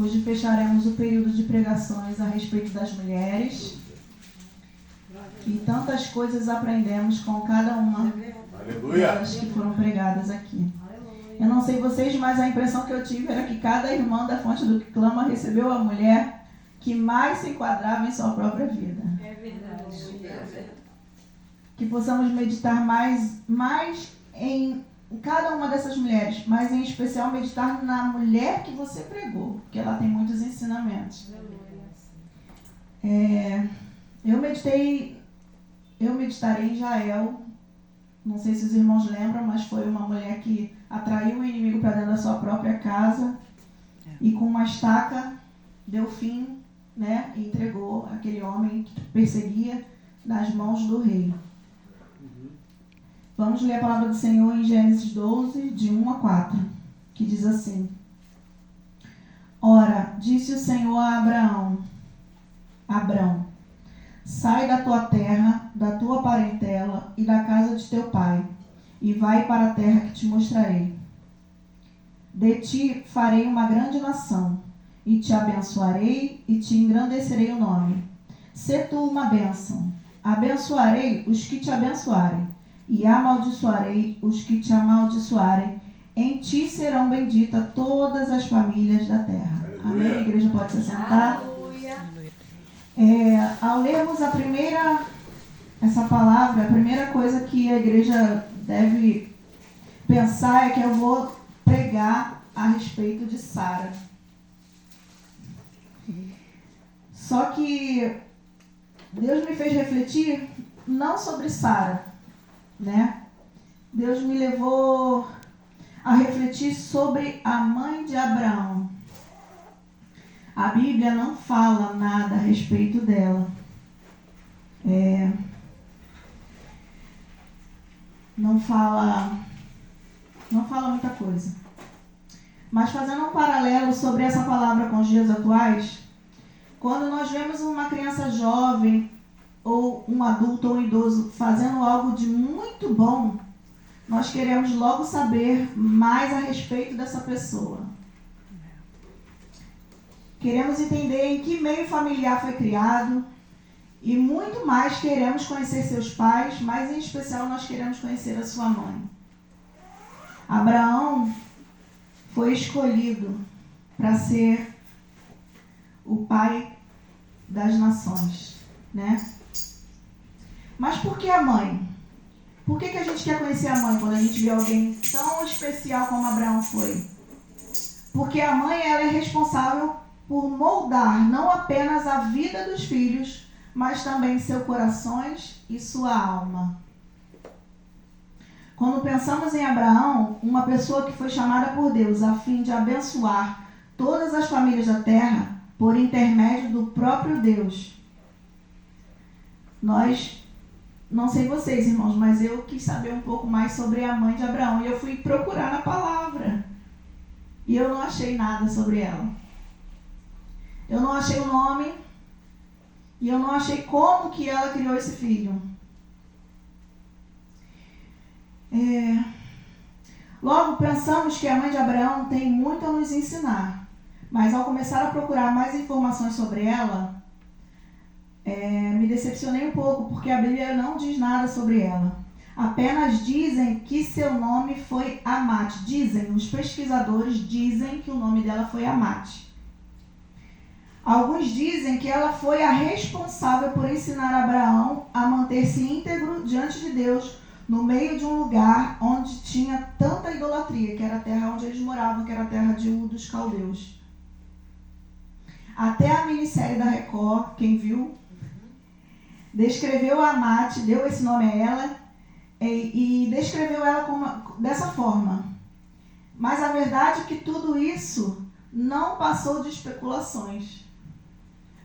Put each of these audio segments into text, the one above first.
Hoje fecharemos o período de pregações a respeito das mulheres. E tantas coisas aprendemos com cada uma delas que foram pregadas aqui. Eu não sei vocês, mas a impressão que eu tive era que cada irmã da Fonte do que Clama recebeu a mulher que mais se enquadrava em sua própria vida. É verdade. Que possamos meditar mais em cada uma dessas mulheres, mas em especial meditar na mulher que você pregou, porque ela tem muitos ensinamentos. Eu meditarei em Jael. Não sei se os irmãos lembram, mas foi uma mulher que atraiu o inimigo para dentro da sua própria casa e com uma estaca deu fim, né, e entregou aquele homem que perseguia nas mãos do rei. Vamos ler a palavra do Senhor em Gênesis 12, de 1 a 4, que diz assim: Ora, disse o Senhor a Abrão, sai da tua terra, da tua parentela e da casa de teu pai, e vai para a terra que te mostrarei. De ti farei uma grande nação, e te abençoarei e te engrandecerei o nome. Sê tu uma bênção. Abençoarei os que te abençoarem, e amaldiçoarei os que te amaldiçoarem. Em ti serão benditas todas as famílias da terra. Amém? A igreja pode se assentar. Ao lermos essa palavra, a primeira coisa que a igreja deve pensar é que eu vou pregar a respeito de Sara. Só que Deus me fez refletir não sobre Sara, né? Deus me levou a refletir sobre a mãe de Abraão. A Bíblia não fala nada a respeito dela. Não fala muita coisa. Mas fazendo um paralelo sobre essa palavra com os dias atuais, quando nós vemos uma criança jovem, ou um adulto ou um idoso fazendo algo de muito bom, nós queremos logo saber mais a respeito dessa pessoa. Queremos entender em que meio familiar foi criado e muito mais queremos conhecer seus pais, mas em especial nós queremos conhecer a sua mãe. Abraão foi escolhido para ser o pai das nações, né? Mas por que a mãe? Por que a gente quer conhecer a mãe quando a gente vê alguém tão especial como Abraão foi? Porque a mãe, ela é responsável por moldar não apenas a vida dos filhos, mas também seus corações e sua alma. Quando pensamos em Abraão, uma pessoa que foi chamada por Deus a fim de abençoar todas as famílias da terra por intermédio do próprio Deus. Não sei vocês, irmãos, mas eu quis saber um pouco mais sobre a mãe de Abraão e eu fui procurar na palavra. E eu não achei nada sobre ela. Eu não achei o nome e eu não achei como que ela criou esse filho. Logo, pensamos que a mãe de Abraão tem muito a nos ensinar. Mas ao começar a procurar mais informações sobre ela, me decepcionei um pouco, porque a Bíblia não diz nada sobre ela. Apenas dizem que seu nome foi Amate. Os pesquisadores dizem que o nome dela foi Amate. Alguns dizem que ela foi a responsável por ensinar Abraão a manter-se íntegro diante de Deus no meio de um lugar onde tinha tanta idolatria, que era a terra onde eles moravam, que era a terra de Ur dos Caldeus. Até a minissérie da Record, quem viu, descreveu a Amate, deu esse nome a ela e descreveu ela dessa forma. Mas a verdade é que tudo isso não passou de especulações.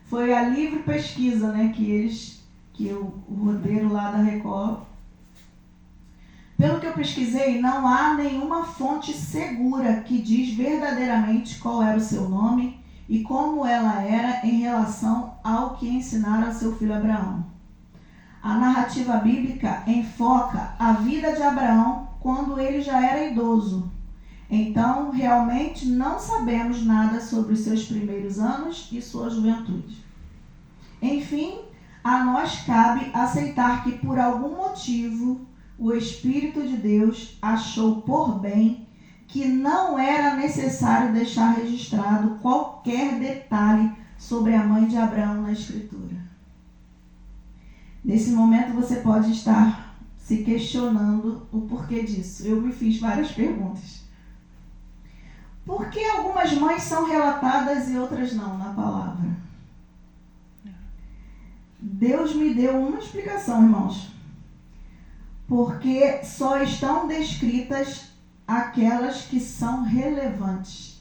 Foi a livre pesquisa, né, que o roteiro lá da Record. Pelo que eu pesquisei, não há nenhuma fonte segura que diz verdadeiramente qual era o seu nome e como ela era em relação ao que ensinara ao seu filho Abraão. A narrativa bíblica enfoca a vida de Abraão quando ele já era idoso. Então, realmente não sabemos nada sobre os seus primeiros anos e sua juventude. Enfim, a nós cabe aceitar que por algum motivo o Espírito de Deus achou por bem que não era necessário deixar registrado qualquer detalhe sobre a mãe de Abraão na Escritura. Nesse momento você pode estar se questionando o porquê disso. Eu me fiz várias perguntas. Por que algumas mães são relatadas e outras não na palavra? Deus me deu uma explicação, irmãos. Porque só estão descritas aquelas que são relevantes.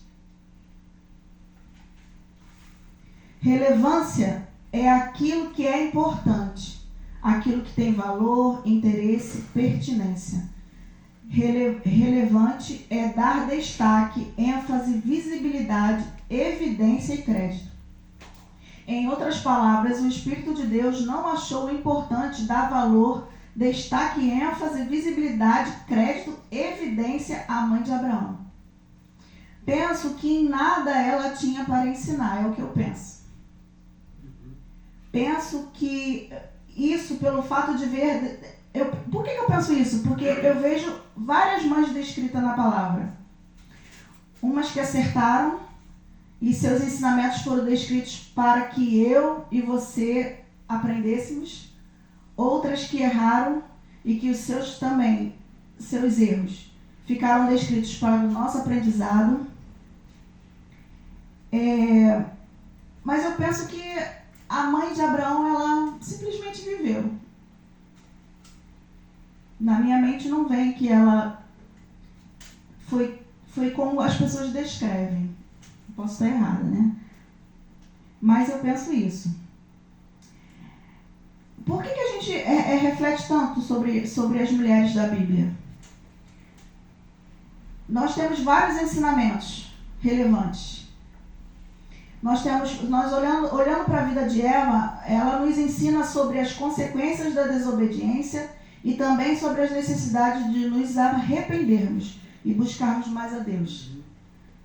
Relevância é aquilo que é importante, aquilo que tem valor, interesse, pertinência. Relevante é dar destaque, ênfase, visibilidade, evidência e crédito. Em outras palavras, o Espírito de Deus não achou importante dar valor, destaque, ênfase, visibilidade, crédito, evidência à mãe de Abraão. Penso que em nada ela tinha para ensinar, é o que eu penso. Penso que isso, pelo fato de ver... por que eu penso isso? Porque eu vejo várias mães descritas na palavra. Umas que acertaram e seus ensinamentos foram descritos para que eu e você aprendêssemos. Outras que erraram e que os seus erros ficaram descritos para o nosso aprendizado. Mas eu penso que a mãe de Abraão, ela simplesmente viveu. Na minha mente não vem que ela foi como as pessoas descrevem. Posso estar errada, né? Mas eu penso isso. Por que a gente reflete tanto sobre as mulheres da Bíblia? Nós temos vários ensinamentos relevantes. Nós olhando para a vida de Eva, ela nos ensina sobre as consequências da desobediência e também sobre as necessidades de nos arrependermos e buscarmos mais a Deus.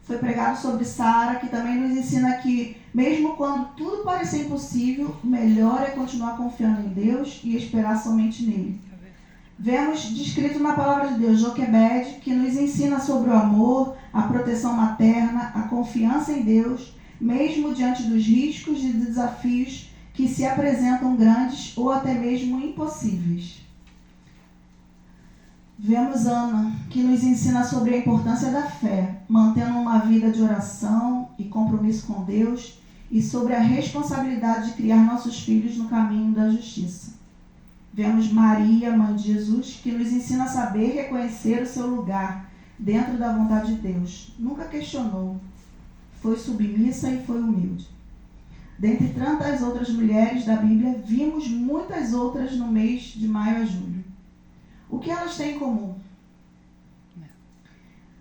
Foi pregado sobre Sara, que também nos ensina que, mesmo quando tudo parecer impossível, melhor é continuar confiando em Deus e esperar somente nele. Vemos descrito na palavra de Deus Joquebede, que nos ensina sobre o amor, a proteção materna, a confiança em Deus, mesmo diante dos riscos e desafios que se apresentam grandes ou até mesmo impossíveis. Vemos Ana, que nos ensina sobre a importância da fé, mantendo uma vida de oração e compromisso com Deus, e sobre a responsabilidade de criar nossos filhos no caminho da justiça. Vemos Maria, mãe de Jesus, que nos ensina a saber reconhecer o seu lugar dentro da vontade de Deus. Nunca questionou, foi submissa e foi humilde. Dentre tantas outras mulheres da Bíblia, vimos muitas outras no mês de maio a julho. O que elas têm em comum?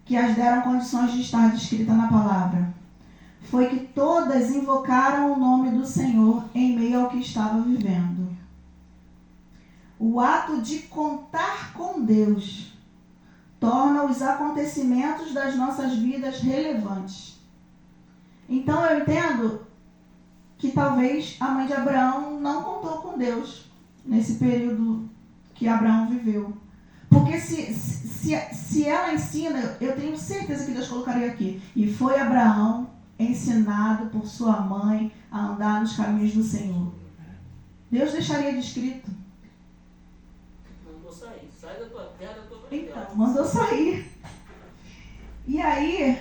Que as deram condições de estar descrita na palavra. Foi que todas invocaram o nome do Senhor em meio ao que estava vivendo. O ato de contar com Deus torna os acontecimentos das nossas vidas relevantes. Então eu entendo que talvez a mãe de Abraão não contou com Deus nesse período que Abraão viveu. Porque se ela ensina, eu tenho certeza que Deus colocaria aqui. E foi Abraão ensinado por sua mãe a andar nos caminhos do Senhor. Deus deixaria descrito. Mandou sair. Sai da tua terra, da tua Então, mandou sair. E aí,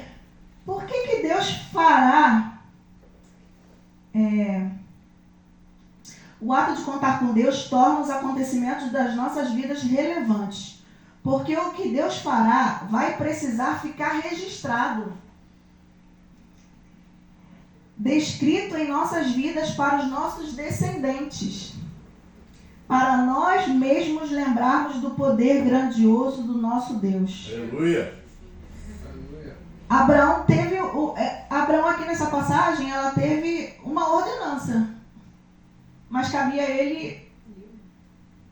por que Deus fará o ato de contar com Deus torna os acontecimentos das nossas vidas relevantes? Porque o que Deus fará vai precisar ficar registrado, descrito em nossas vidas para os nossos descendentes, para nós mesmos lembrarmos do poder grandioso do nosso Deus. Aleluia! Abraão aqui nessa passagem, ela teve uma ordenança, mas cabia a ele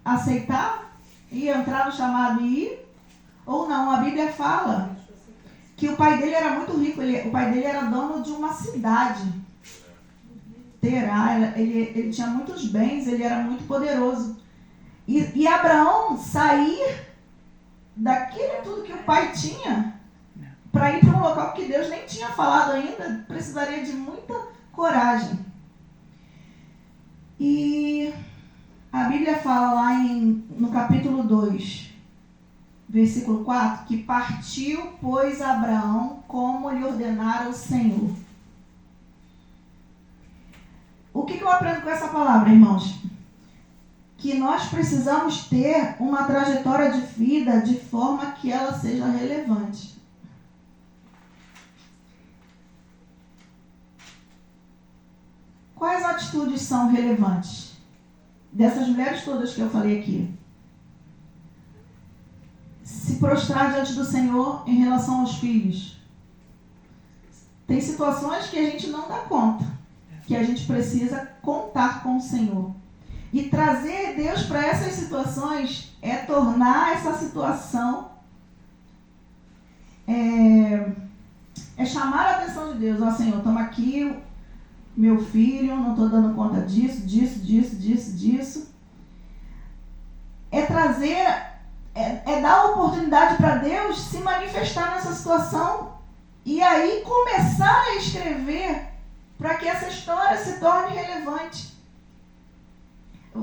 aceitar e entrar no chamado e ir, ou não. A Bíblia fala que o pai dele era muito rico. O pai dele era dono de uma cidade. Terá, ele tinha muitos bens, ele era muito poderoso. E Abraão sair daquilo tudo que o pai tinha para ir para um local que Deus nem tinha falado ainda, precisaria de muita coragem. E a Bíblia fala lá no capítulo 2, versículo 4, que partiu, pois, Abraão como lhe ordenara o Senhor. O que eu aprendo com essa palavra, irmãos? Que nós precisamos ter uma trajetória de vida de forma que ela seja relevante. Quais atitudes são relevantes? Dessas mulheres todas que eu falei aqui. Se prostrar diante do Senhor em relação aos filhos. Tem situações que a gente não dá conta, que a gente precisa contar com o Senhor. E trazer Deus para essas situações é tornar essa situação, é chamar a atenção de Deus. Ó, Senhor, toma aqui meu filho, não estou dando conta disso. É trazer, é dar oportunidade para Deus se manifestar nessa situação e aí começar a escrever para que essa história se torne relevante.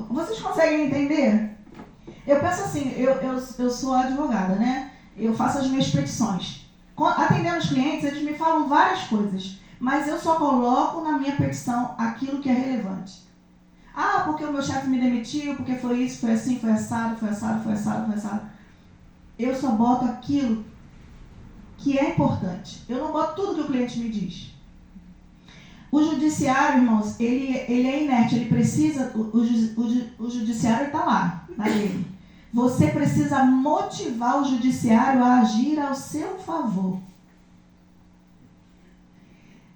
Vocês conseguem entender? Eu penso assim, eu sou advogada, né? Eu faço as minhas petições. Atendendo os clientes, eles me falam várias coisas, mas eu só coloco na minha petição aquilo que é relevante. Ah, porque o meu chefe me demitiu, porque foi isso, foi assim, foi assado. Eu só boto aquilo que é importante. Eu não boto tudo que o cliente me diz. O judiciário, irmãos, ele é inerte, ele precisa, o judiciário está lá, na lei. Você precisa motivar o judiciário a agir ao seu favor.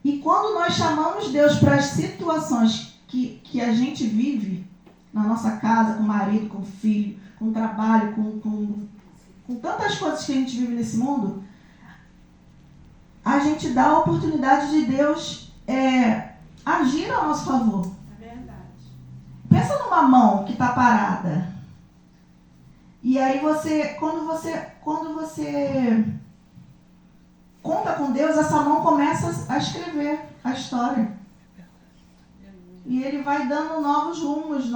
E quando nós chamamos Deus para as situações que a gente vive, na nossa casa, com o marido, com o filho, com o trabalho, com tantas coisas que a gente vive nesse mundo, a gente dá a oportunidade de Deus agir a nosso favor. É verdade. Pensa numa mão que está parada. E aí quando você conta com Deus, essa mão começa a escrever a história. E ele vai dando novos rumos,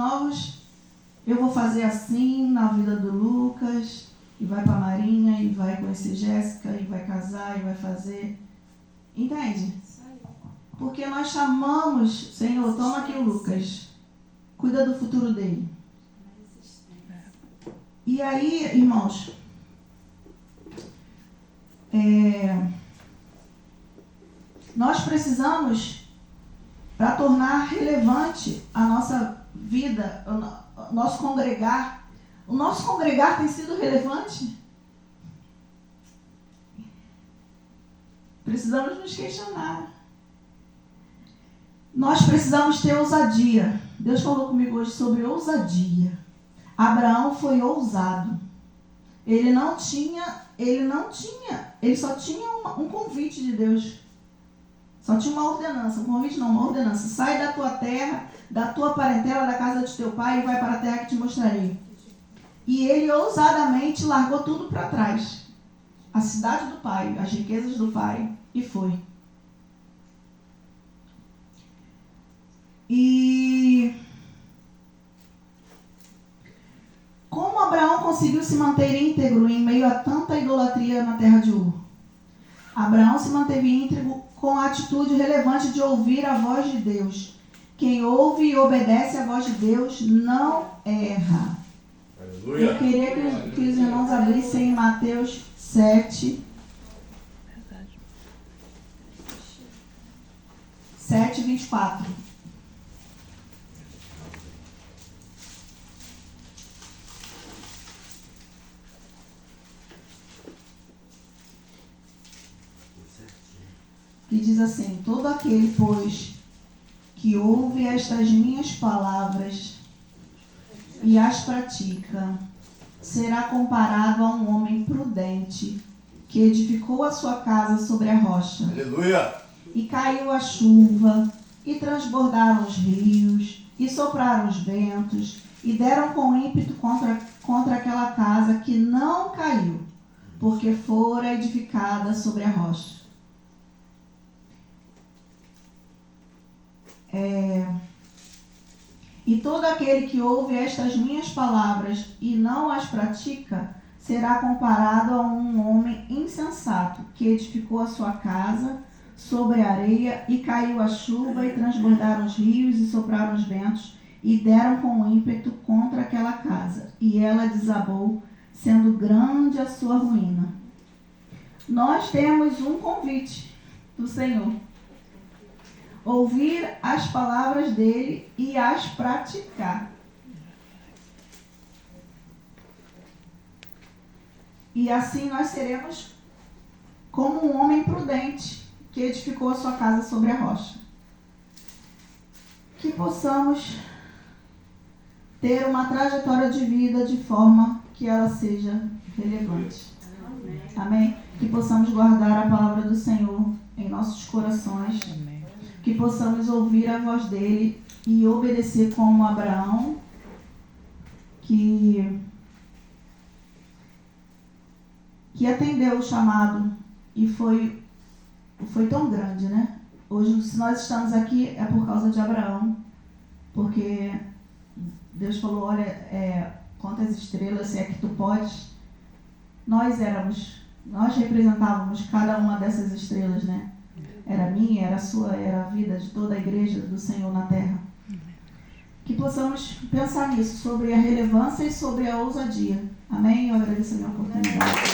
eu vou fazer assim na vida do Lucas, e vai para a Marinha, e vai conhecer Jéssica, e vai casar, e vai fazer. Entende? Porque nós chamamos, Senhor, toma aqui o Lucas, cuida do futuro dele. E aí, irmãos, nós precisamos, para tornar relevante a nossa vida, o nosso congregar tem sido relevante? Precisamos nos questionar. Nós precisamos ter ousadia. Deus falou comigo hoje sobre ousadia. Abraão foi ousado. Ele só tinha um convite de Deus. Só tinha uma ordenança, um convite não, uma ordenança. Sai da tua terra, da tua parentela, da casa de teu pai e vai para a terra que te mostrarei. E ele ousadamente largou tudo para trás. A cidade do pai, as riquezas do pai, e foi. E como Abraão conseguiu se manter íntegro em meio a tanta idolatria na terra de Ur? Abraão se manteve íntegro com a atitude relevante de ouvir a voz de Deus. Quem ouve e obedece a voz de Deus não erra. Aleluia. Eu queria que os irmãos abrissem em Mateus 7. 7:24. Que diz assim: todo aquele, pois, que ouve estas minhas palavras e as pratica, será comparado a um homem prudente que edificou a sua casa sobre a rocha. Aleluia. E caiu a chuva, e transbordaram os rios, e sopraram os ventos, e deram com ímpeto contra aquela casa que não caiu, porque fora edificada sobre a rocha. E todo aquele que ouve estas minhas palavras e não as pratica, será comparado a um homem insensato, que edificou a sua casa sobre a areia, e caiu a chuva, e transbordaram os rios, e sopraram os ventos, e deram com ímpeto contra aquela casa, e ela desabou, sendo grande a sua ruína. Nós temos um convite do Senhor: ouvir as palavras dele e as praticar. E assim nós seremos como um homem prudente que edificou a sua casa sobre a rocha. Que possamos ter uma trajetória de vida de forma que ela seja relevante. Amém? Que possamos guardar a palavra do Senhor em nossos corações. Amém. Que possamos ouvir a voz dele e obedecer como Abraão, que atendeu o chamado e foi tão grande, né? Hoje, se nós estamos aqui, é por causa de Abraão, porque Deus falou, olha, quantas estrelas, se é que tu podes. Nós representávamos cada uma dessas estrelas, né? Era minha, era a sua, era a vida de toda a igreja do Senhor na terra. Que possamos pensar nisso, sobre a relevância e sobre a ousadia. Amém? Eu agradeço a minha oportunidade.